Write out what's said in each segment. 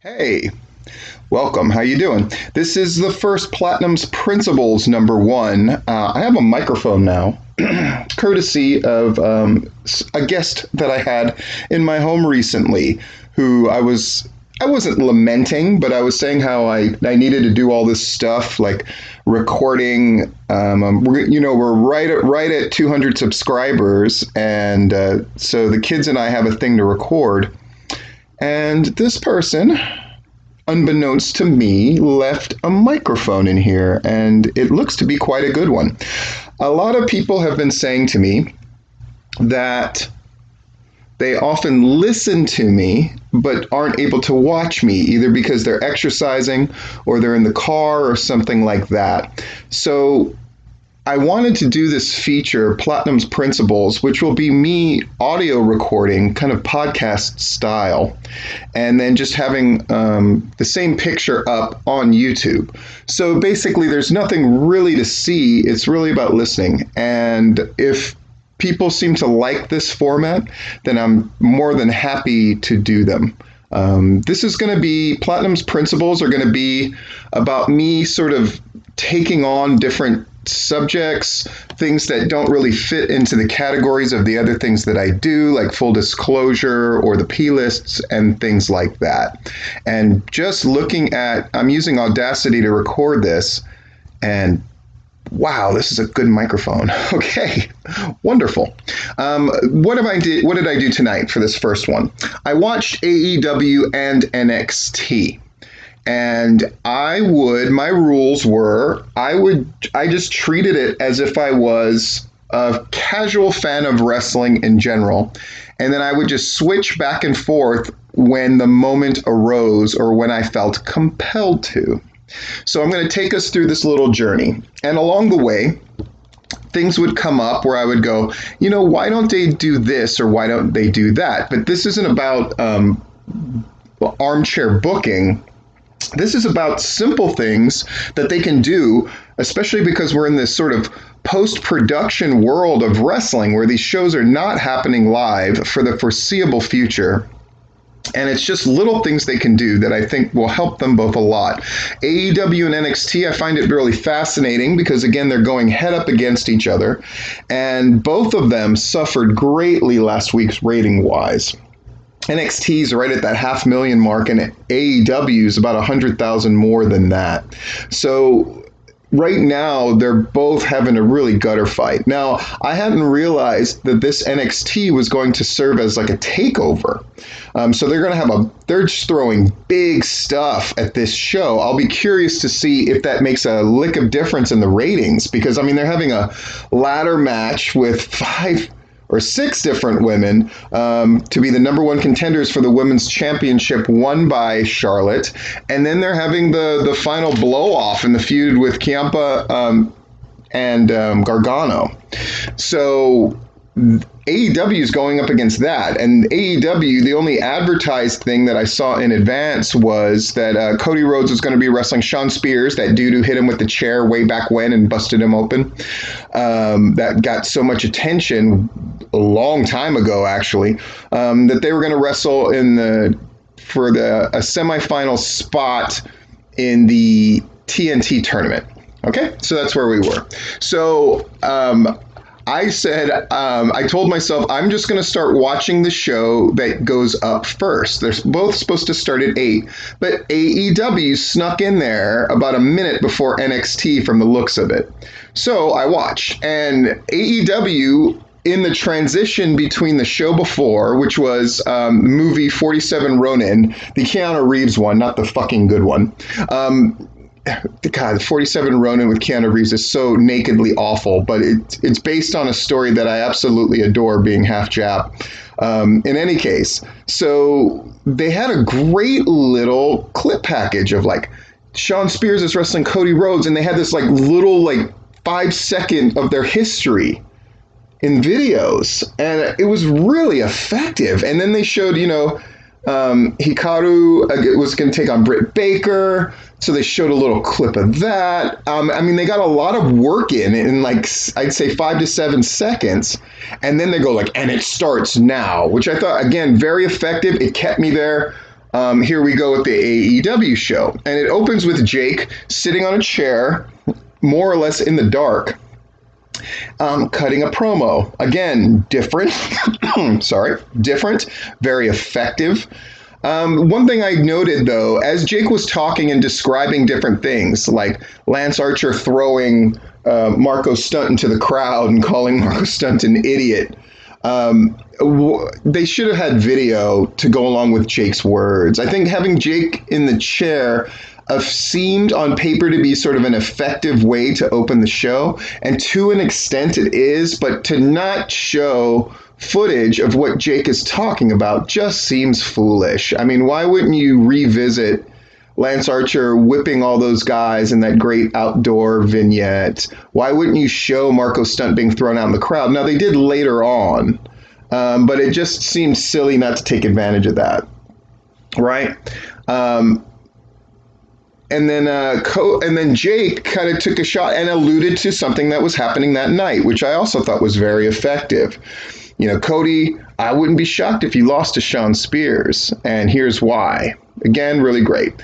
Hey, welcome. How you doing? This is the first Platinum's Principles #1. I have a microphone now, courtesy of a guest that I had in my home recently, who I wasn't lamenting, but I was saying how I needed to do all this stuff like recording. We're right at 200 subscribers, and so the kids and I have a thing to record. And this person, unbeknownst to me, left a microphone in here, and it looks to be quite a good one. A lot of people have been saying to me that they often listen to me but aren't able to watch me, either because they're exercising or they're in the car or something like that. So I wanted to do this feature, Platinum's Principles, which will be me audio recording, kind of podcast style, and then just having the same picture up on YouTube. So basically, there's nothing really to see. It's really about listening. And if people seem to like this format, then I'm more than happy to do them. This is going to be, Platinum's Principles are going to be about me sort of taking on different subjects, things that don't really fit into the categories of the other things that I do, like full disclosure or the P-lists and things like that. And just looking at, I'm using Audacity to record this, and wow, this is a good microphone. Okay, wonderful. What did I do tonight for this first one? I watched AEW and NXT. And my rules were, I just treated it as if I was a casual fan of wrestling in general. And then I would just switch back and forth when the moment arose or when I felt compelled to. So I'm going to take us through this little journey. And along the way, things would come up where I would go, why don't they do this or why don't they do that? But this isn't about armchair booking. This is about simple things that they can do, especially because we're in this sort of post-production world of wrestling where these shows are not happening live for the foreseeable future. And it's just little things they can do that I think will help them both a lot. AEW and NXT, I find it really fascinating because, again, they're going head up against each other. And both of them suffered greatly last week's rating-wise. NXT is right at that 500,000 mark, and AEW is about 100,000 more than that. So right now, they're both having a really gutter fight. Now, I hadn't realized that this NXT was going to serve as like a takeover. So they're going to they're just throwing big stuff at this show. I'll be curious to see if that makes a lick of difference in the ratings, because, they're having a ladder match with 5 or 6 different women to be the #1 contenders for the women's championship, won by Charlotte. And then they're having the final blow-off in the feud with Ciampa and Gargano. So AEW is going up against that. And AEW, the only advertised thing that I saw in advance was that Cody Rhodes was going to be wrestling Shawn Spears, that dude who hit him with the chair way back when and busted him open. That got so much attention a long time ago, actually, that they were going to wrestle for a semifinal spot in the TNT tournament. Okay, so that's where we were. So I said, I told myself, I'm just going to start watching the show that goes up first. They're both supposed to start at 8, but AEW snuck in there about a minute before NXT from the looks of it. So I watched, and AEW, in the transition between the show before, which was movie 47 Ronin, the Keanu Reeves one, not the fucking good one. God, 47 Ronin with Keanu Reeves is so nakedly awful, but it's based on a story that I absolutely adore, being half Jap. In any case, so they had a great little clip package of like Shawn Spears is wrestling Cody Rhodes, and they had this like little 5-second of their history in videos, and it was really effective. And then they showed, Hikaru was going to take on Britt Baker, so they showed a little clip of that. They got a lot of work in like, I'd say 5 to 7 seconds, and then they go and it starts now, which I thought, again, very effective. It kept me there. Here we go with the AEW show. And it opens with Jake sitting on a chair, more or less in the dark, cutting a promo. Again, different. Different, very effective. One thing I noted, though, as Jake was talking and describing different things, like Lance Archer throwing Marco Stunt into the crowd and calling Marco Stunt an idiot, they should have had video to go along with Jake's words. I think having Jake in the chair seemed on paper to be sort of an effective way to open the show, and to an extent it is, but to not show footage of what Jake is talking about just seems foolish. I mean, why wouldn't you revisit Lance Archer whipping all those guys in that great outdoor vignette? Why wouldn't you show Marco Stunt being thrown out in the crowd? Now, they did later on, but it just seems silly not to take advantage of that, right? And then Jake kind of took a shot and alluded to something that was happening that night, which I also thought was very effective. You know, Cody, I wouldn't be shocked if you lost to Shawn Spears, and here's why. Again, really great.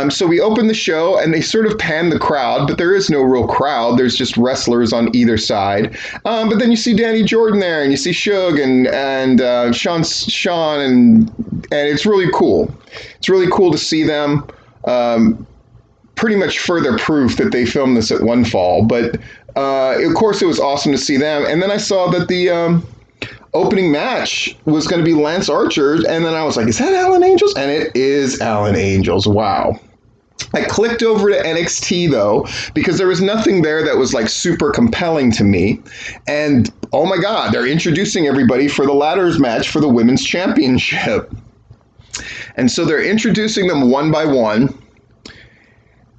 So we open the show, and they sort of pan the crowd, but there is no real crowd. There's just wrestlers on either side. But then you see Danny Jordan there, and you see Suge and Shawn, and it's really cool. It's really cool to see them. Pretty much further proof that they filmed this at one fall. But of course, it was awesome to see them. And then I saw that the opening match was going to be Lance Archer, and then I was like, is that Alan Angels? And it is Alan Angels. Wow. I clicked over to NXT, though, because there was nothing there that was like super compelling to me. And oh my God, they're introducing everybody for the ladders match for the Women's Championship. And so they're introducing them one by one.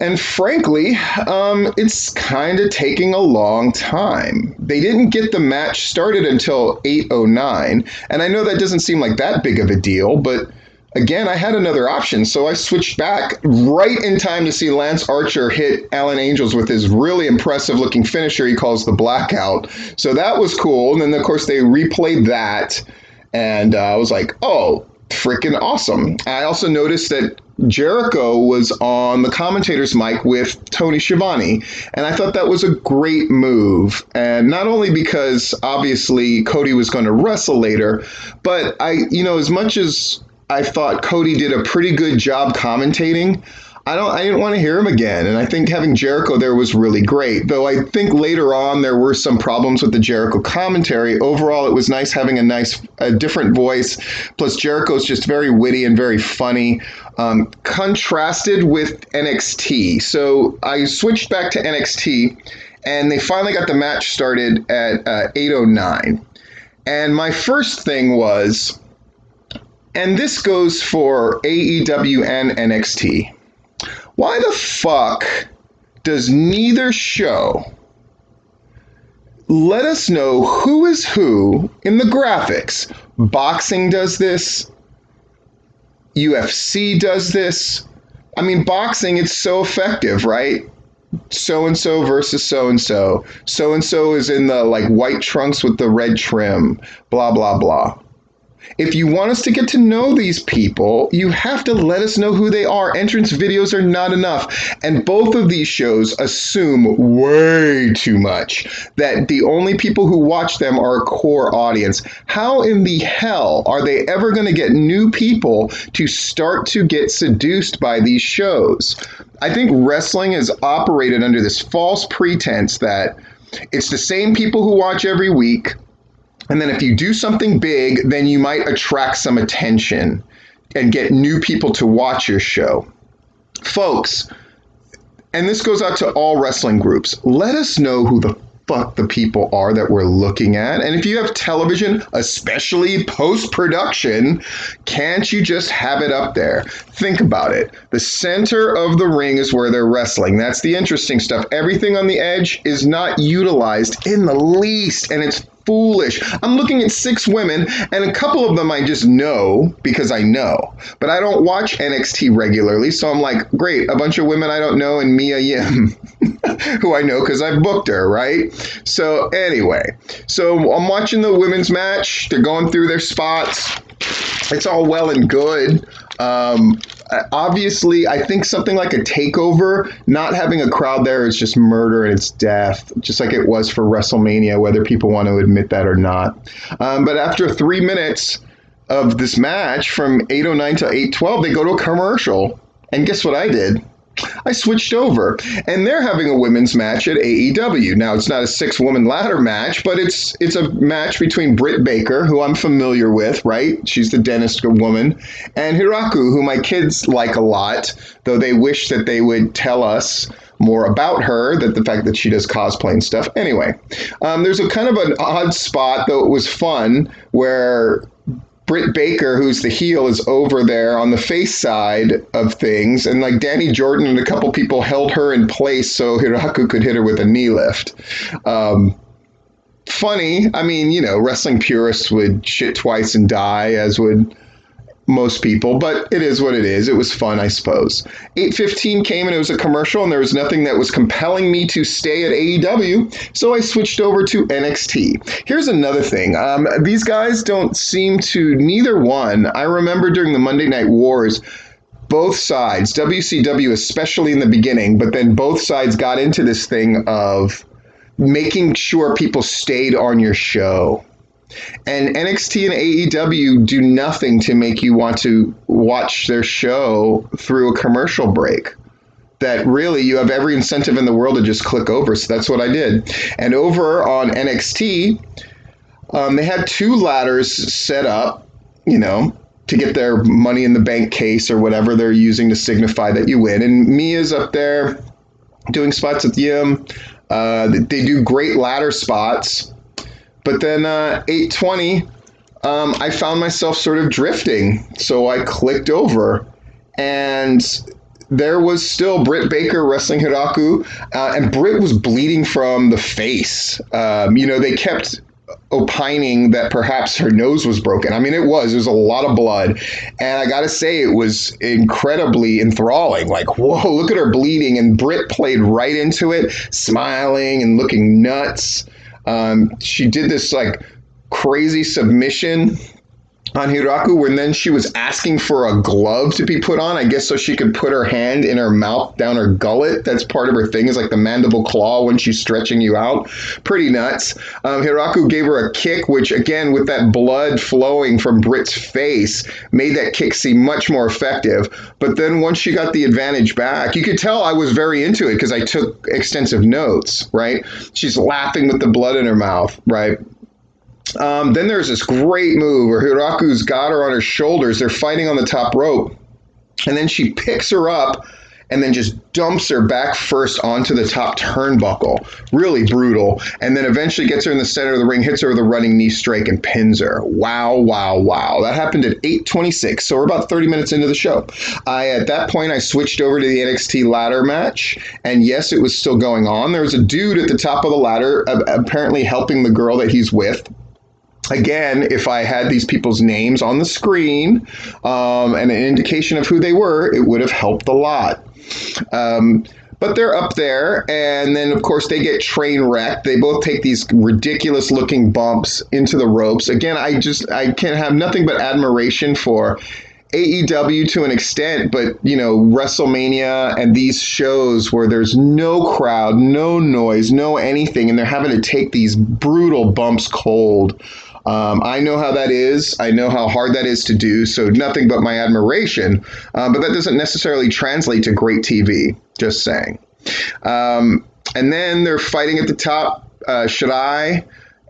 And frankly, it's kind of taking a long time. They didn't get the match started until 8:09, and I know that doesn't seem like that big of a deal, but again, I had another option, so I switched back right in time to see Lance Archer hit Alan Angels with his really impressive-looking finisher he calls the Blackout. So that was cool, and then, of course, they replayed that, and I was like, oh, freaking awesome. I also noticed that Jericho was on the commentator's mic with Tony Schiavone, and I thought that was a great move. And not only because obviously Cody was going to wrestle later, but as much as I thought Cody did a pretty good job commentating, I didn't want to hear him again. And I think having Jericho there was really great. Though I think later on there were some problems with the Jericho commentary. Overall, it was nice having a different voice. Plus, Jericho's just very witty and very funny. Contrasted with NXT. So I switched back to NXT, and they finally got the match started at 8:09. And my first thing was, and this goes for AEW and NXT, why the fuck does neither show let us know who is who in the graphics? Boxing does this. UFC does this. I mean, boxing, it's so effective, right? So-and-so versus so-and-so. So-and-so is in the white trunks with the red trim, blah, blah, blah. If you want us to get to know these people, you have to let us know who they are. Entrance videos are not enough. And both of these shows assume way too much that the only people who watch them are a core audience. How in the hell are they ever going to get new people to start to get seduced by these shows? I think wrestling is operated under this false pretense that it's the same people who watch every week. And then if you do something big, then you might attract some attention and get new people to watch your show. Folks, and this goes out to all wrestling groups, let us know who the fuck the people are that we're looking at. And if you have television, especially post-production, can't you just have it up there? Think about it. The center of the ring is where they're wrestling. That's the interesting stuff. Everything on the edge is not utilized in the least, and it's foolish. I'm looking at 6 women, and a couple of them I just know because I know. But I don't watch NXT regularly, so I'm like, great, a bunch of women I don't know and Mia Yim, who I know because I booked her, right? So anyway, so I'm watching the women's match. They're going through their spots. It's all well and good. Obviously, I think something like a takeover, not having a crowd there is just murder and it's death, just like it was for WrestleMania, whether people want to admit that or not. But after 3 minutes of this match, from 8:09 to 8:12, they go to a commercial. And guess what I did? I switched over, and they're having a women's match at AEW. Now, it's not a 6-woman ladder match, but it's a match between Britt Baker, who I'm familiar with, right? She's the dentist woman, and Hiraku, who my kids like a lot, though they wish that they would tell us more about her, that the fact that she does cosplay and stuff. Anyway, there's a kind of an odd spot, though it was fun, where Britt Baker, who's the heel, is over there on the face side of things, and like Danny Jordan and a couple people held her in place so Hiraku could hit her with a knee lift. Funny. I mean, wrestling purists would shit twice and die, as would most people, but it is what it is. It was fun, I suppose. 8:15 came and it was a commercial, and there was nothing that was compelling me to stay at AEW, so I switched over to NXT. Here's another thing. These guys don't seem to, neither one. I remember during the Monday Night Wars, both sides, WCW especially in the beginning, but then both sides got into this thing of making sure people stayed on your show. And NXT and AEW do nothing to make you want to watch their show through a commercial break. That really, you have every incentive in the world to just click over. So that's what I did. And over on NXT, they had 2 ladders set up, to get their Money in the Bank case or whatever they're using to signify that you win. And Mia's up there doing spots with Yim. They do great ladder spots. But then 8:20, I found myself sort of drifting. So I clicked over, and there was still Britt Baker wrestling Hiraku, and Britt was bleeding from the face. They kept opining that perhaps her nose was broken. I mean, it was a lot of blood. And I got to say, it was incredibly enthralling. Like, whoa, look at her bleeding. And Britt played right into it, smiling and looking nuts. She did this like crazy submission on Hiraku, when then she was asking for a glove to be put on, I guess so she could put her hand in her mouth down her gullet. That's part of her thing, is like the mandible claw when she's stretching you out. Pretty nuts. Hiraku gave her a kick, which again, with that blood flowing from Britt's face, made that kick seem much more effective. But then once she got the advantage back, you could tell I was very into it because I took extensive notes, right? She's laughing with the blood in her mouth, right? Then there's this great move where Hiraku's got her on her shoulders. They're fighting on the top rope. And then she picks her up and then just dumps her back first onto the top turnbuckle. Really brutal. And then eventually gets her in the center of the ring, hits her with a running knee strike, and pins her. Wow, wow, wow. That happened at 8:26, so we're about 30 minutes into the show. At that point, I switched over to the NXT ladder match, and yes, it was still going on. There was a dude at the top of the ladder apparently helping the girl that he's with. Again, if I had these people's names on the screen and an indication of who they were, it would have helped a lot. But they're up there, and then, of course, they get train wrecked. They both take these ridiculous-looking bumps into the ropes. Again, I can have nothing but admiration for AEW to an extent, but, WrestleMania and these shows where there's no crowd, no noise, no anything, and they're having to take these brutal bumps cold. I know how that is. I know how hard that is to do. So nothing but my admiration. But that doesn't necessarily translate to great TV. Just saying. And then they're fighting at the top. Shirai,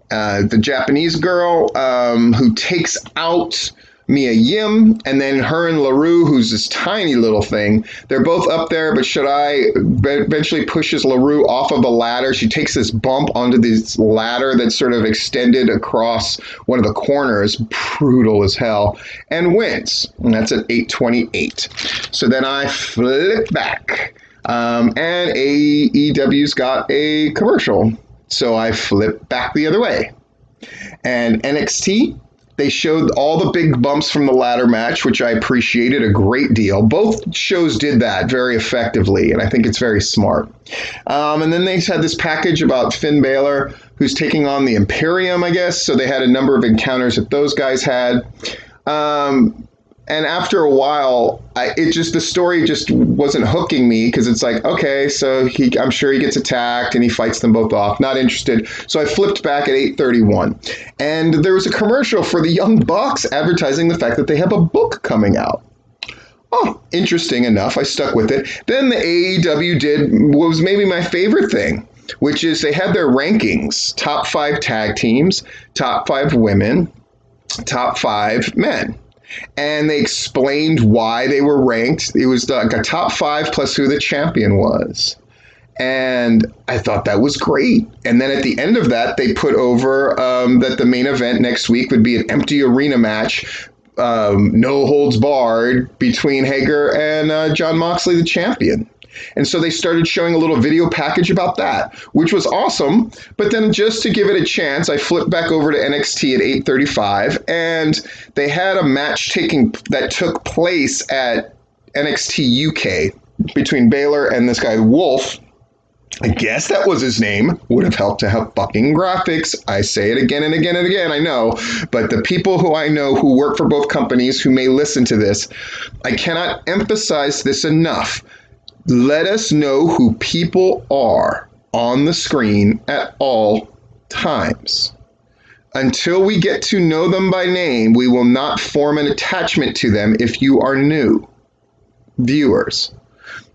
the Japanese girl, who takes out Mia Yim, and then her and LaRue, who's this tiny little thing. They're both up there, but Shirai eventually pushes LaRue off of the ladder. She takes this bump onto this ladder that's sort of extended across one of the corners, brutal as hell, and wins. And that's at 8:28. So then I flip back, and AEW's got a commercial. So I flip back the other way. And NXT, they showed all the big bumps from the ladder match, which I appreciated a great deal. Both shows did that very effectively, and I think it's very smart. And then they had this package about Finn Balor, who's taking on the Imperium, I guess. So they had a number of encounters that those guys had. And after a while, the story just wasn't hooking me because it's like, okay, so I'm sure he gets attacked and he fights them both off. Not interested. So I flipped back at 8:31, and there was a commercial for the Young Bucks advertising the fact that they have a book coming out. Oh, interesting enough. I stuck with it. Then the AEW did what was maybe my favorite thing, which is they had their rankings: top 5 tag teams, top 5 women, top 5 men. And they explained why they were ranked. It was like a top 5 plus who the champion was. And I thought that was great. And then at the end of that, they put over that the main event next week would be an empty arena match, no holds barred, between Hager and Jon Moxley, the champion. And so they started showing a little video package about that, which was awesome. But then just to give it a chance, I flipped back over to NXT at 8:35, and they had a match that took place at NXT UK between Baylor and this guy, Wolf. I guess that was his name. Would have helped to have fucking graphics. I say it again and again and again, I know. But the people who I know who work for both companies who may listen to this, I cannot emphasize this enough. Let us know who people are on the screen at all times. Until we get to know them by name, we will not form an attachment to them if you are new viewers.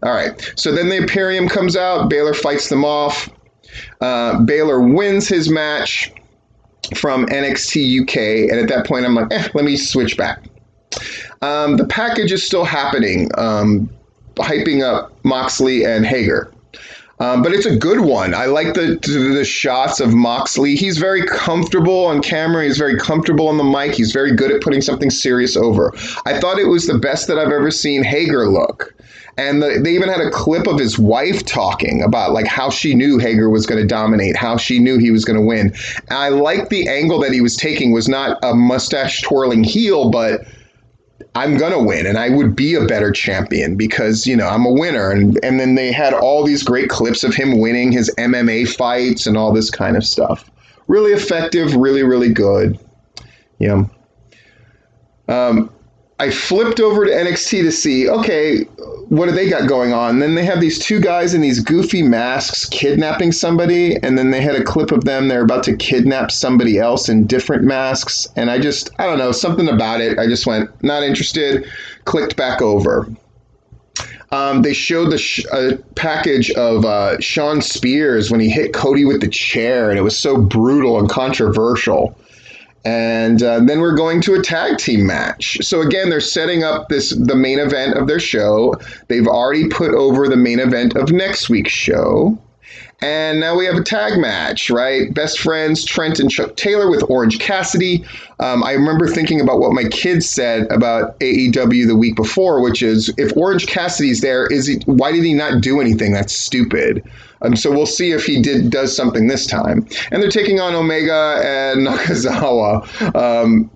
All right, so then the Imperium comes out. Baylor fights them off. Baylor wins his match from NXT UK, and at that point I'm like, let me switch back. The package is still happening, hyping up Moxley and Hager. But it's a good one. I like the shots of Moxley. He's very comfortable on camera. He's very comfortable on the mic. He's very good at putting something serious over. I thought it was the best that I've ever seen Hager look. And they even had a clip of his wife talking about like how she knew Hager was going to dominate, how she knew he was going to win. And I like the angle that he was taking was not a mustache twirling heel, but I'm going to win and I would be a better champion because, I'm a winner. And then they had all these great clips of him winning his MMA fights and all this kind of stuff. Really effective, really, really good. Yeah. I flipped over to NXT to see, okay, what do they got going on? And then they have these two guys in these goofy masks kidnapping somebody. And then they had a clip of them. They're about to kidnap somebody else in different masks. And I don't know, something about it. I just went, not interested, clicked back over. They showed the package of Sean Spears when he hit Cody with the chair. And it was so brutal and controversial. And then we're going to a tag team match. So again, they're setting up the main event of their show. They've already put over the main event of next week's show. And now we have a tag match, right? Best friends, Trent and Chuck Taylor with Orange Cassidy. I remember thinking about what my kids said about AEW the week before, which is if Orange Cassidy's there, why did he not do anything? That's stupid. So we'll see if he does something this time. And they're taking on Omega and Nakazawa,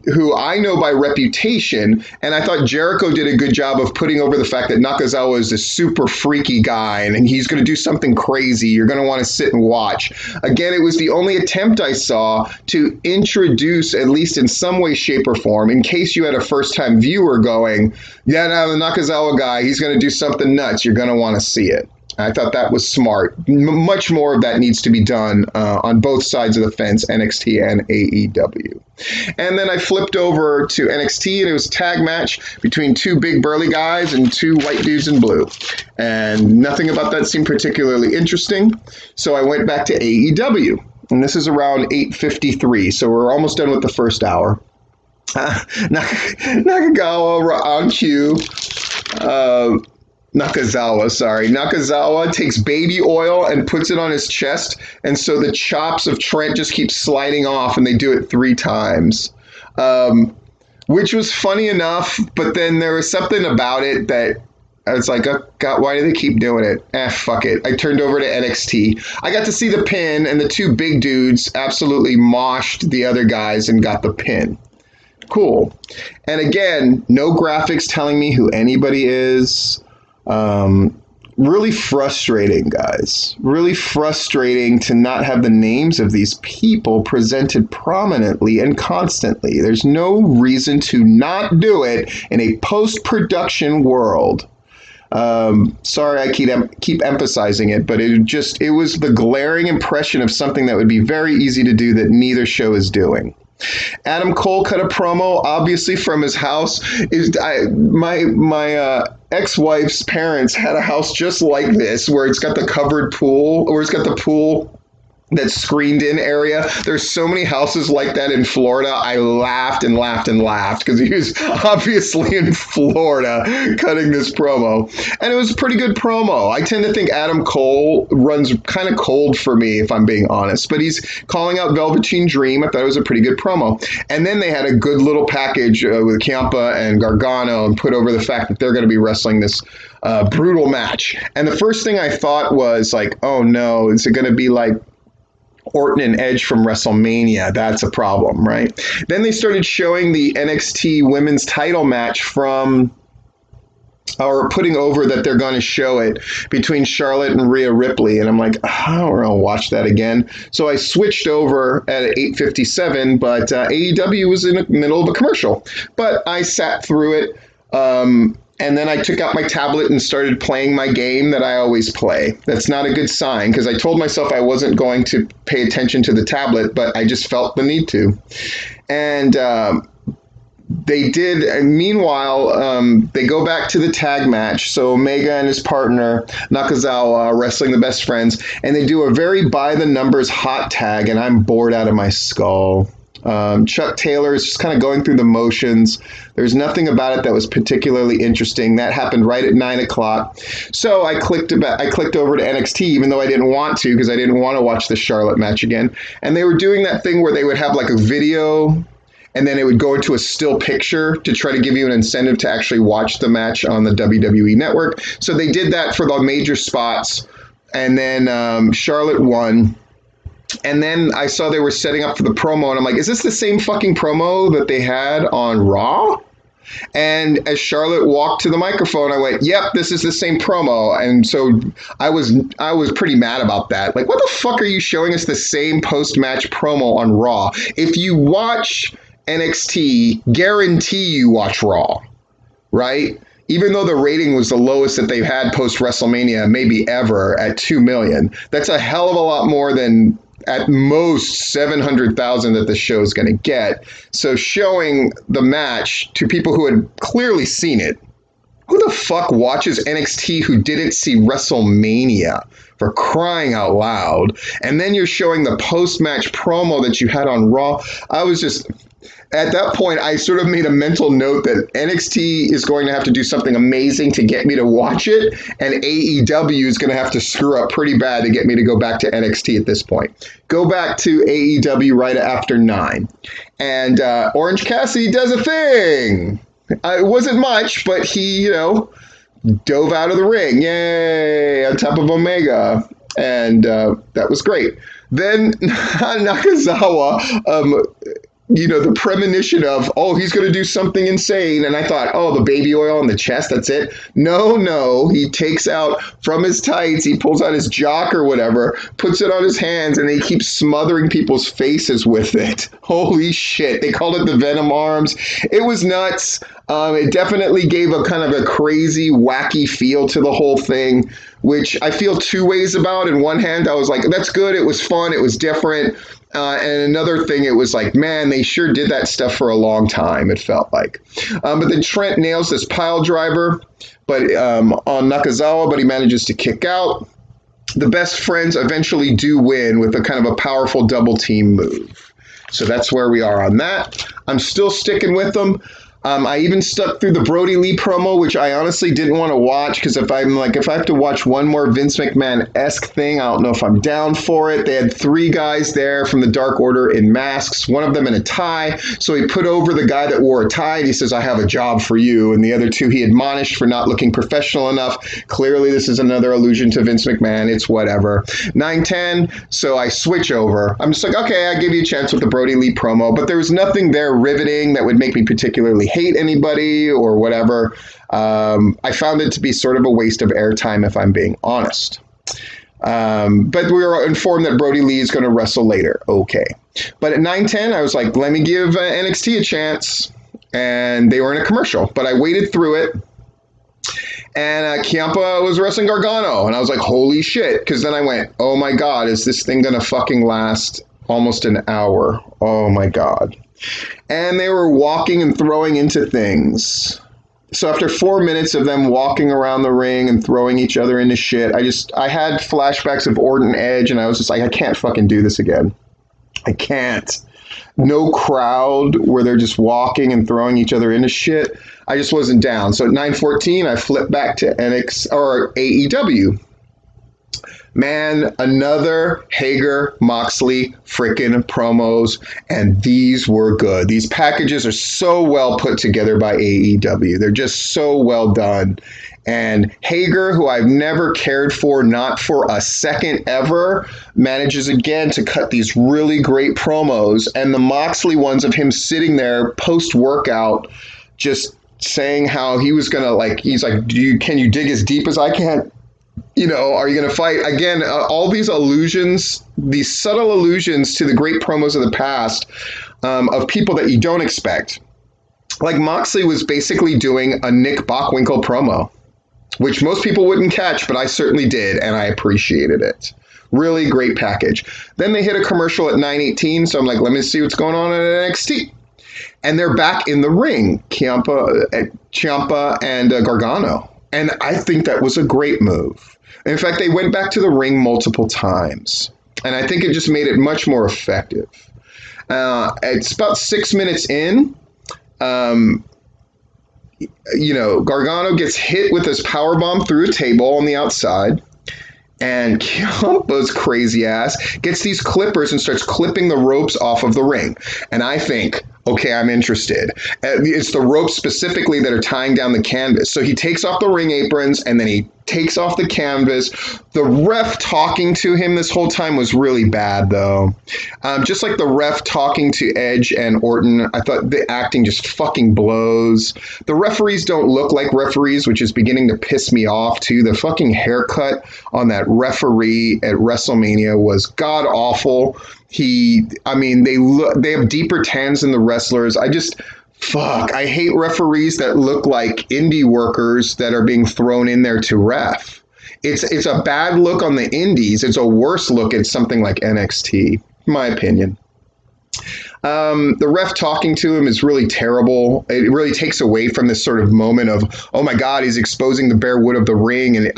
who I know by reputation. And I thought Jericho did a good job of putting over the fact that Nakazawa is a super freaky guy and he's going to do something crazy. You're going to want to sit and watch. Again, it was the only attempt I saw to introduce, at least in some way, shape, or form, in case you had a first-time viewer going, yeah, no, the Nakazawa guy, he's going to do something nuts. You're going to want to see it. I thought that was smart. Much more of that needs to be done on both sides of the fence, NXT and AEW. And then I flipped over to NXT, and it was a tag match between two big burly guys and two white dudes in blue. And nothing about that seemed particularly interesting, so I went back to AEW. And this is around 8:53, so we're almost done with the first hour. Nakagawa on cue. Nakazawa takes baby oil and puts it on his chest, and so the chops of Trent just keep sliding off, and they do it 3 times, which was funny enough, but then there was something about it that I was like, oh, God, why do they keep doing it? Fuck it. I turned over to NXT. I got to see the pin, and the two big dudes absolutely moshed the other guys and got the pin. Cool. And again, no graphics telling me who anybody is. really frustrating, guys. Really frustrating to not have the names of these people presented prominently and constantly. There's no reason to not do it in a post-production world. Sorry, I keep emphasizing it, but it was the glaring impression of something that would be very easy to do that neither show is doing. Adam Cole cut a promo, obviously from his house. My ex-wife's parents had a house just like this, where it's got the covered pool, or it's got the pool that screened in area. There's so many houses like that in Florida. I laughed and laughed and laughed because he was obviously in Florida cutting this promo. And it was a pretty good promo. I tend to think Adam Cole runs kind of cold for me, if I'm being honest. But he's calling out Velveteen Dream. I thought it was a pretty good promo. And then they had a good little package with Ciampa and Gargano and put over the fact that they're going to be wrestling this brutal match. And the first thing I thought was like, oh no, is it going to be like Orton and Edge from WrestleMania? That's a problem, right? Then they started showing the NXT women's title match or putting over that they're going to show it between Charlotte and Rhea Ripley. And I'm like, I don't want to watch that again. So I switched over at 8:57, but AEW was in the middle of a commercial. But I sat through it. And then I took out my tablet and started playing my game that I always play. That's not a good sign, because I told myself I wasn't going to pay attention to the tablet, but I just felt the need to. And they did. And meanwhile, they go back to the tag match. So Omega and his partner, Nakazawa, wrestling the best friends. And they do a very by-the-numbers hot tag, and I'm bored out of my skull. Chuck Taylor is just kind of going through the motions. There's nothing about it that was particularly interesting. That happened right at 9 o'clock. So I clicked over to NXT, even though I didn't want to, because I didn't want to watch the Charlotte match again. And they were doing that thing where they would have like a video, and then it would go into a still picture to try to give you an incentive to actually watch the match on the WWE network. So they did that for the major spots. And then Charlotte won. And then I saw they were setting up for the promo, and I'm like, is this the same fucking promo that they had on Raw? And as Charlotte walked to the microphone, I went, yep, this is the same promo. And so I was pretty mad about that. Like, what the fuck are you showing us the same post-match promo on Raw? If you watch NXT, guarantee you watch Raw, right? Even though the rating was the lowest that they've had post-WrestleMania, maybe ever, at 2 million, that's a hell of a lot more than at most 700,000 that the show is going to get. So showing the match to people who had clearly seen it, who the fuck watches NXT who didn't see WrestleMania, for crying out loud? And then you're showing the post-match promo that you had on Raw. I was just... At that point, I sort of made a mental note that NXT is going to have to do something amazing to get me to watch it, and AEW is going to have to screw up pretty bad to get me to go back to NXT at this point. Go back to AEW right after 9. And Orange Cassidy does a thing. It wasn't much, but he, dove out of the ring. Yay! On top of Omega. And that was great. Then Nakazawa... the premonition of, oh, he's going to do something insane. And I thought, oh, the baby oil on the chest, that's it. No. He takes out from his tights, he pulls out his jock or whatever, puts it on his hands, and he keeps smothering people's faces with it. Holy shit. They called it the Venom Arms. It was nuts. It definitely gave a kind of a crazy, wacky feel to the whole thing, which I feel two ways about. In one hand, I was like, that's good. It was fun. It was different. And another thing, it was like, man, they sure did that stuff for a long time, it felt like. But then Trent nails this pile driver on Nakazawa, but he manages to kick out. The best friends eventually do win with a kind of a powerful double team move. So that's where we are on that. I'm still sticking with them. I even stuck through the Brody Lee promo, which I honestly didn't want to watch, because if I have to watch one more Vince McMahon-esque thing, I don't know if I'm down for it. They had 3 guys there from the Dark Order in masks, one of them in a tie. So he put over the guy that wore a tie, and he says, I have a job for you. And the other 2 he admonished for not looking professional enough. Clearly, this is another allusion to Vince McMahon. It's whatever. 9:10, so I switch over. I'm just like, okay, I give you a chance with the Brody Lee promo, but there was nothing there riveting that would make me particularly hate anybody or whatever. I found it to be sort of a waste of airtime, if I'm being honest. But we were informed that Brody Lee is going to wrestle later. Okay. But at 9:10, I was like, let me give NXT a chance. And they were in a commercial. But I waited through it. And Ciampa was wrestling Gargano. And I was like, holy shit. Because then I went, oh my God, is this thing going to fucking last almost an hour? Oh my God. And they were walking and throwing into things. So after 4 minutes of them walking around the ring and throwing each other into shit, I had flashbacks of Orton Edge, and I was just like, I can't fucking do this again. I can't. No crowd where they're just walking and throwing each other into shit. I just wasn't down. So at 9:14, I flipped back to NXT or AEW. Man, another Hager Moxley frickin' promos, and these were good. These packages are so well put together by AEW. They're just so well done. And Hager, who I've never cared for, not for a second ever, manages again to cut these really great promos. And the Moxley ones of him sitting there post-workout just saying how he was going to, he's like, can you dig as deep as I can? Are you going to fight? Again, all these allusions, these subtle allusions to the great promos of the past of people that you don't expect. Like Moxley was basically doing a Nick Bockwinkel promo, which most people wouldn't catch, but I certainly did, and I appreciated it. Really great package. Then they hit a commercial at 9:18, so I'm like, let me see what's going on at NXT. And they're back in the ring, Ciampa and Gargano. And I think that was a great move. In fact, they went back to the ring multiple times. And I think it just made it much more effective. It's about 6 minutes in. Gargano gets hit with his powerbomb through a table on the outside. And Ciampa's crazy ass gets these clippers and starts clipping the ropes off of the ring. And I think, okay, I'm interested. It's the ropes specifically that are tying down the canvas. So he takes off the ring aprons and then he takes off the canvas. The ref talking to him this whole time was really bad, though. Just like the ref talking to Edge and Orton, I thought the acting just fucking blows. The referees don't look like referees, which is beginning to piss me off, too. The fucking haircut on that referee at WrestleMania was god-awful. They have deeper tans than the wrestlers. I hate referees that look like indie workers that are being thrown in there to ref. It's a bad look on the indies. It's a worse look at something like NXT, in my opinion. The ref talking to him is really terrible. It really takes away from this sort of moment of, oh my God, he's exposing the bare wood of the ring. And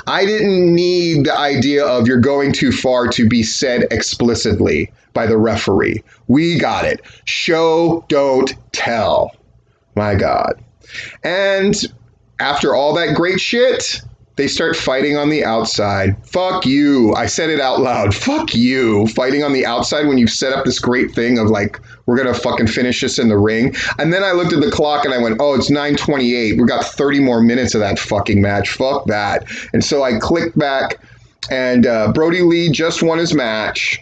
I didn't need the idea of you're going too far to be said explicitly by the referee. We got it. Show, don't tell. My God. And after all that great shit, they start fighting on the outside. Fuck you. I said it out loud. Fuck you. Fighting on the outside when you've set up this great thing of we're going to fucking finish this in the ring. And then I looked at the clock and I went, oh, it's 9:28. We got 30 more minutes of that fucking match. Fuck that. And so I clicked back and Brody Lee just won his match.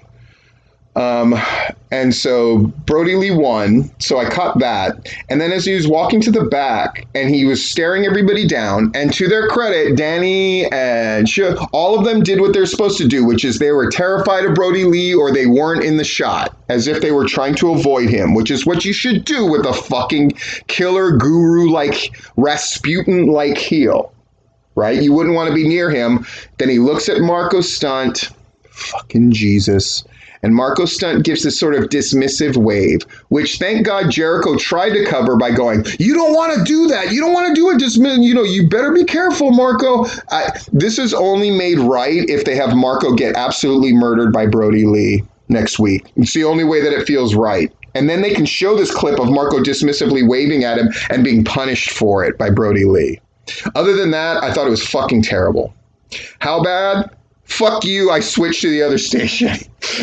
And so Brody Lee won, so I caught that. And then as he was walking to the back and he was staring everybody down, and to their credit, Danny and all of them did what they're supposed to do, which is they were terrified of Brody Lee or they weren't in the shot, as if they were trying to avoid him, which is what you should do with a fucking killer guru-like, Rasputin-like heel, right? You wouldn't want to be near him. Then he looks at Marco Stunt, fucking Jesus. And Marco Stunt gives this sort of dismissive wave, which thank God Jericho tried to cover by going, you don't want to do that. You don't want to do it. You better be careful, Marco. This is only made right if they have Marco get absolutely murdered by Brody Lee next week. It's the only way that it feels right. And then they can show this clip of Marco dismissively waving at him and being punished for it by Brody Lee. Other than that, I thought it was fucking terrible. How bad? Fuck you, I switched to the other station.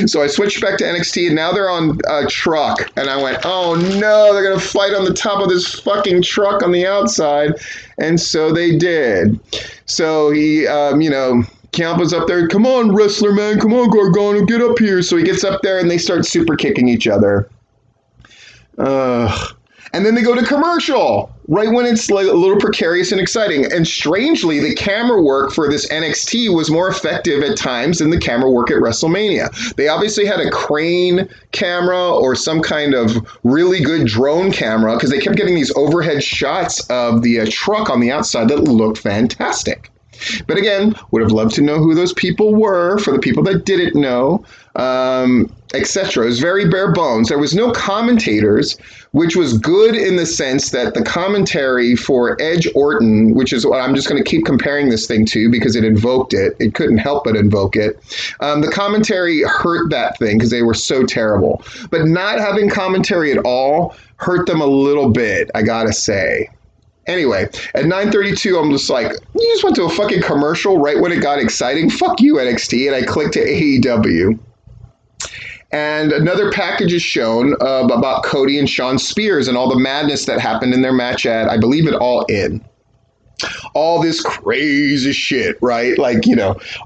So I switched back to NXT, and now they're on a truck. And I went, oh no, they're going to fight on the top of this fucking truck on the outside. And so they did. So he, Ciampa's up there, come on, wrestler man, come on, Gargano, get up here. So he gets up there, and they start super kicking each other. And then they go to commercial right when it's like a little precarious and exciting. And strangely, the camera work for this NXT was more effective at times than the camera work at WrestleMania. They obviously had a crane camera or some kind of really good drone camera because they kept getting these overhead shots of the truck on the outside that looked fantastic. But again, would have loved to know who those people were for the people that didn't know, etc. It was very bare bones. There was no commentators, which was good in the sense that the commentary for Edge Orton, which is what I'm just going to keep comparing this thing to because it invoked it. It couldn't help but invoke it. The commentary hurt that thing because they were so terrible. But not having commentary at all hurt them a little bit, I gotta say. Anyway, at 9:32, I'm just like, you just went to a fucking commercial right when it got exciting? Fuck you, NXT. And I clicked to AEW. And another package is shown about Cody and Shawn Spears and all the madness that happened in their match at, I believe, it All In. All this crazy shit, right? Like,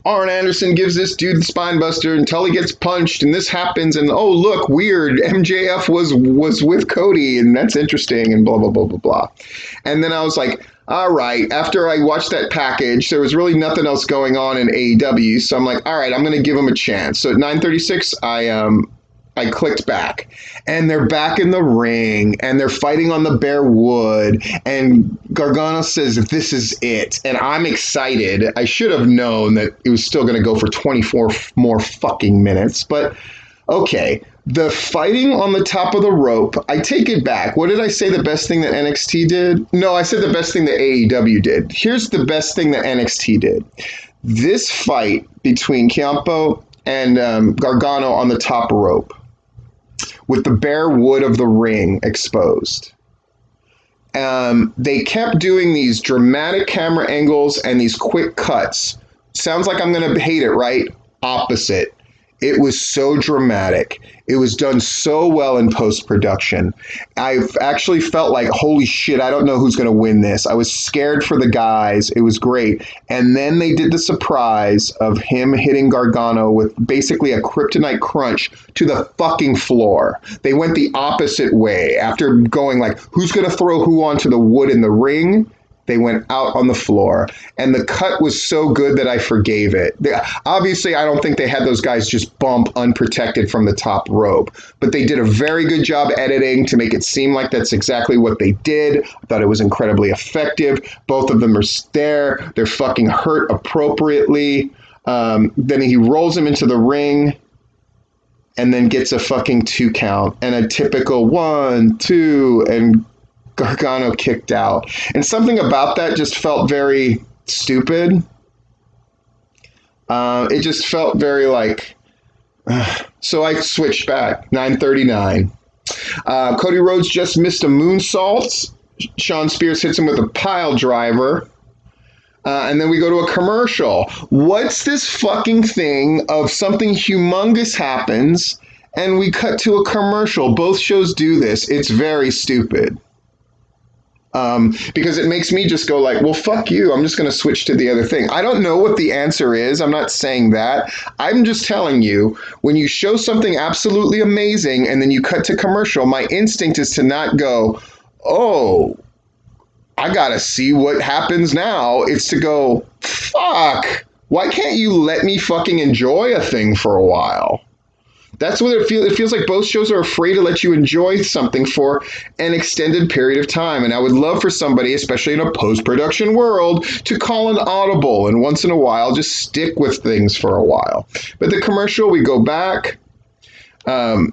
Arn Anderson gives this dude the spine buster until he gets punched and this happens and, oh, look, weird, MJF was with Cody and that's interesting and blah, blah, blah, blah, blah. And then I was like, all right, after I watched that package, there was really nothing else going on in AEW. So I'm like, all right, I'm going to give him a chance. So at 9:36, I clicked back and they're back in the ring and they're fighting on the bare wood and Gargano says, this is it. And I'm excited. I should have known that it was still going to go for 24 more fucking minutes, but okay. The fighting on the top of the rope, I take it back. What did I say the best thing that NXT did? No, I said the best thing that AEW did. Here's the best thing that NXT did. This fight between Ciampa and Gargano on the top rope with the bare wood of the ring exposed. They kept doing these dramatic camera angles and these quick cuts. Sounds like I'm going to hate it, right? Opposite. It was so dramatic. It was done so well in post-production. I've actually felt like, holy shit, I don't know who's going to win this. I was scared for the guys. It was great. And then they did the surprise of him hitting Gargano with basically a kryptonite crunch to the fucking floor. They went the opposite way. After going like, who's going to throw who onto the wood in the ring? They went out on the floor, and the cut was so good that I forgave it. Obviously, I don't think they had those guys just bump unprotected from the top rope, but they did a very good job editing to make it seem like that's exactly what they did. I thought it was incredibly effective. Both of them are there. They're fucking hurt appropriately. Then he rolls him into the ring and then gets a fucking 2 count and a typical 1, 2, and Gargano kicked out. And something about that just felt very stupid. It just felt very like... So I switched back. 9:39. Cody Rhodes just missed a moonsault. Shawn Spears hits him with a pile driver. And then we go to a commercial. What's this fucking thing of something humongous happens and we cut to a commercial? Both shows do this. It's very stupid. Because it makes me just go like, well, fuck you. I'm just going to switch to the other thing. I don't know what the answer is. I'm not saying that. I'm just telling you, when you show something absolutely amazing and then you cut to commercial, my instinct is to not go, oh, I got to see what happens now. It's to go, fuck, why can't you let me fucking enjoy a thing for a while? That's what it feels. It feels like both shows are afraid to let you enjoy something for an extended period of time. And I would love for somebody, especially in a post-production world, to call an audible and once in a while just stick with things for a while. But the commercial, we go back. Ciampa's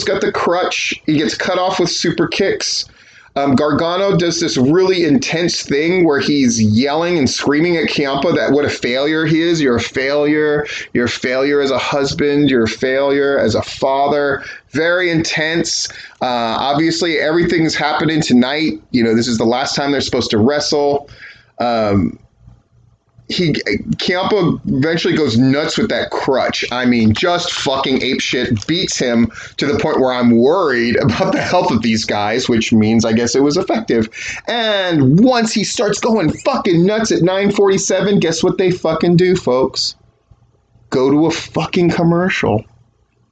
got the crutch. He gets cut off with super kicks. Gargano does this really intense thing where he's yelling and screaming at Ciampa that what a failure he is. You're a failure. You're a failure as a husband. You're a failure as a father. Very intense. Obviously, everything's happening tonight. This is the last time they're supposed to wrestle. Ciampa eventually goes nuts with that crutch. I mean, just fucking apeshit, beats him to the point where I'm worried about the health of these guys, which means I guess it was effective. And once he starts going fucking nuts at 9:47, guess what they fucking do, folks? Go to a fucking commercial.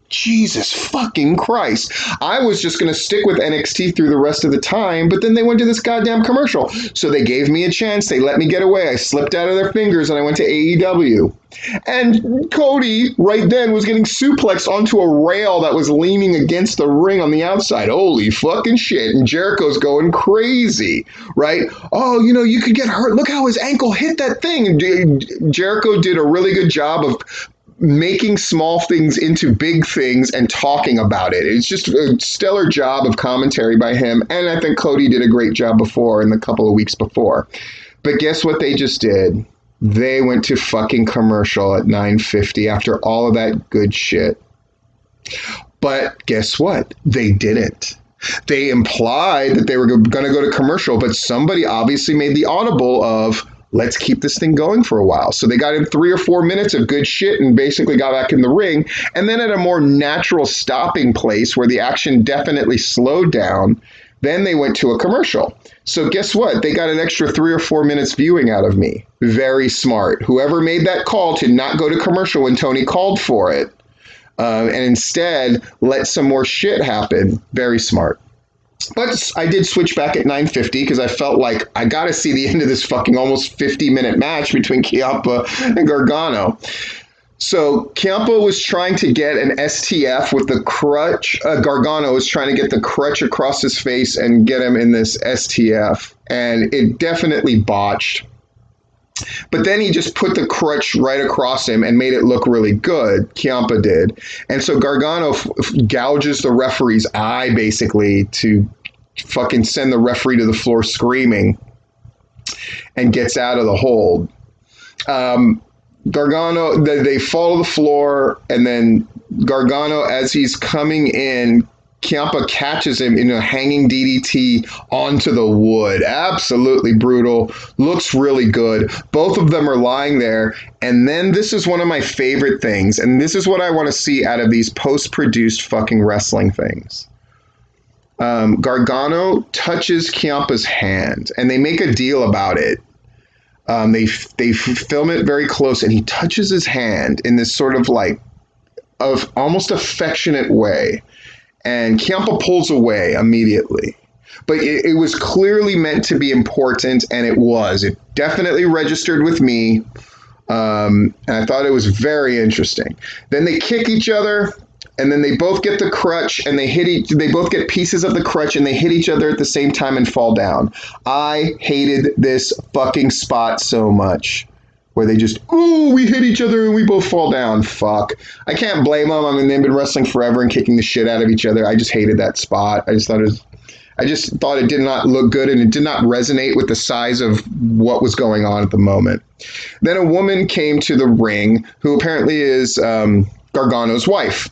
Jesus fucking Christ. I was just going to stick with NXT through the rest of the time, but then they went to this goddamn commercial. So they gave me a chance. They let me get away. I slipped out of their fingers and I went to AEW. And Cody right then was getting suplexed onto a rail that was leaning against the ring on the outside. Holy fucking shit. And Jericho's going crazy, right? Oh, you could get hurt. Look how his ankle hit that thing. And Jericho did a really good job of making small things into big things and talking about it. It's just a stellar job of commentary by him. And I think Cody did a great job before in the couple of weeks before. But guess what they just did? They went to fucking commercial at 9:50 after all of that good shit. But guess what? They didn't. They implied that they were going to go to commercial, but somebody obviously made the audible of, let's keep this thing going for a while. So they got in 3 or 4 minutes of good shit and basically got back in the ring. And then at a more natural stopping place where the action definitely slowed down, then they went to a commercial. So guess what? They got an extra 3 or 4 minutes viewing out of me. Very smart. Whoever made that call to not go to commercial when Tony called for it, and instead let some more shit happen. Very smart. But I did switch back at 9:50 because I felt like I got to see the end of this fucking almost 50-minute match between Ciampa and Gargano. So Ciampa was trying to get an STF with the crutch. Gargano was trying to get the crutch across his face and get him in this STF. And it definitely botched. But then he just put the crutch right across him and made it look really good. Ciampa did. And so Gargano gouges the referee's eye, basically, to fucking send the referee to the floor screaming and gets out of the hold. Gargano, they fall to the floor, and then Gargano, as he's coming in, Ciampa catches him in a hanging DDT onto the wood. Absolutely brutal. Looks really good. Both of them are lying there. And then this is one of my favorite things. And this is what I want to see out of these post-produced fucking wrestling things. Gargano touches Ciampa's hand. And they make a deal about it. They film it very close. And he touches his hand in this sort of like of almost affectionate way. And Ciampa pulls away immediately. But it was clearly meant to be important, and it was. It definitely registered with me, and I thought it was very interesting. Then they kick each other, and then they both get the crutch, and they both get pieces of the crutch, and they hit each other at the same time and fall down. I hated this fucking spot so much. Where they just, we hit each other and we both fall down. Fuck. I can't blame them. I mean, they've been wrestling forever and kicking the shit out of each other. I just hated that spot. I just thought it did not look good, and it did not resonate with the size of what was going on at the moment. Then a woman came to the ring who apparently is Gargano's wife.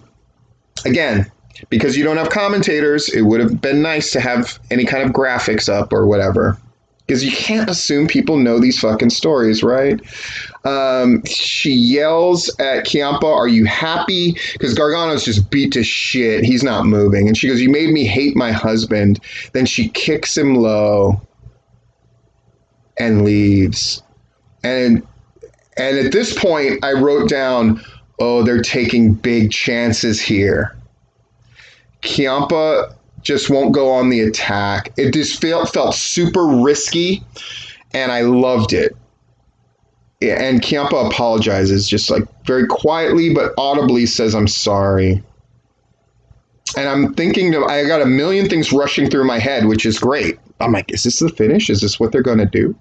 Again, because you don't have commentators, it would have been nice to have any kind of graphics up or whatever. Because you can't assume people know these fucking stories, right? She yells at Ciampa, "Are you happy?" Because Gargano's just beat to shit. He's not moving. And she goes, "You made me hate my husband." Then she kicks him low and leaves. And at this point, I wrote down, they're taking big chances here. Ciampa just won't go on the attack. It just felt super risky, and I loved it. And Ciampa apologizes, just like very quietly but audibly says, "I'm sorry." And I'm thinking, I got a million things rushing through my head, which is great. I'm like, is this the finish? Is this what they're going to do?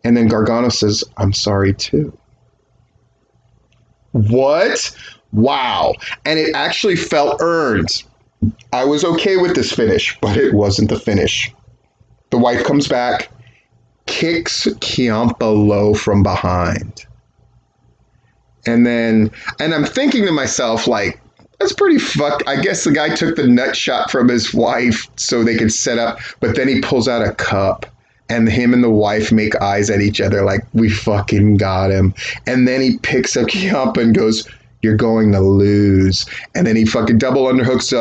And then Gargano says, "I'm sorry too." What? Wow. And it actually felt earned. I was okay with this finish, but it wasn't the finish. The wife comes back, kicks Ciampa low from behind. And I'm thinking to myself, like, that's pretty fucked. I guess the guy took the nut shot from his wife so they could set up, but then he pulls out a cup, and him and the wife make eyes at each other like, we fucking got him. And then he picks up Ciampa and goes, "You're going to lose." And then he fucking double underhooks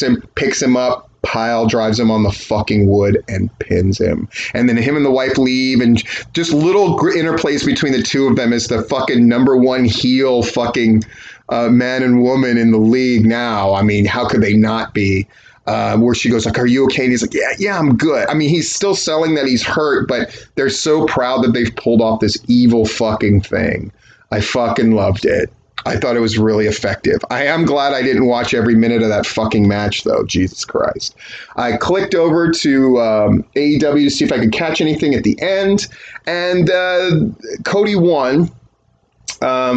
him, picks him up, pile drives him on the fucking wood and pins him. And then him and the wife leave, and just little interplays between the two of them as the fucking number one heel fucking man and woman in the league now. I mean, how could they not be? Where she goes like, "Are you okay?" And he's like, yeah, I'm good. I mean, he's still selling that he's hurt, but they're so proud that they've pulled off this evil fucking thing. I fucking loved it. I thought it was really effective. I am glad I didn't watch every minute of that fucking match, though. Jesus Christ. I clicked over to AEW to see if I could catch anything at the end, and Cody won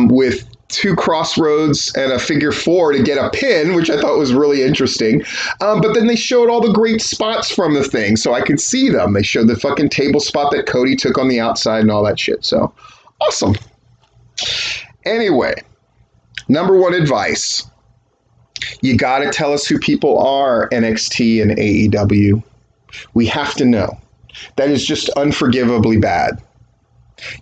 with 2 crossroads and a figure 4 to get a pin, which I thought was really interesting. But then they showed all the great spots from the thing, so I could see them. They showed the fucking table spot that Cody took on the outside and all that shit. So, awesome. Anyway, number 1 advice. You gotta tell us who people are, NXT and AEW. We have to know. That is just unforgivably bad.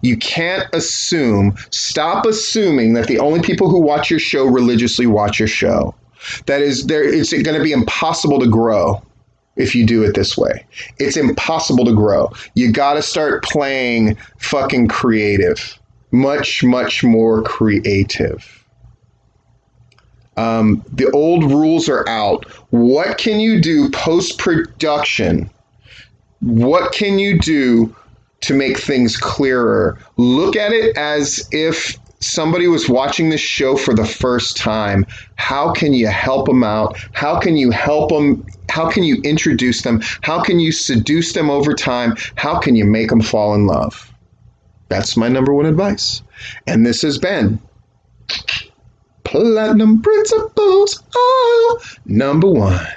You can't assume, stop assuming that the only people who watch your show religiously watch your show. That is, it's going to be impossible to grow if you do it this way. It's impossible to grow. You got to start playing fucking creative. Much, much more creative. The old rules are out. What can you do post-production? What can you do to make things clearer? Look at it as if somebody was watching this show for the first time. How can you help them out? How can you help them? How can you introduce them? How can you seduce them over time? How can you make them fall in love? That's my number 1 advice. And this has been Platinum Principles number 1.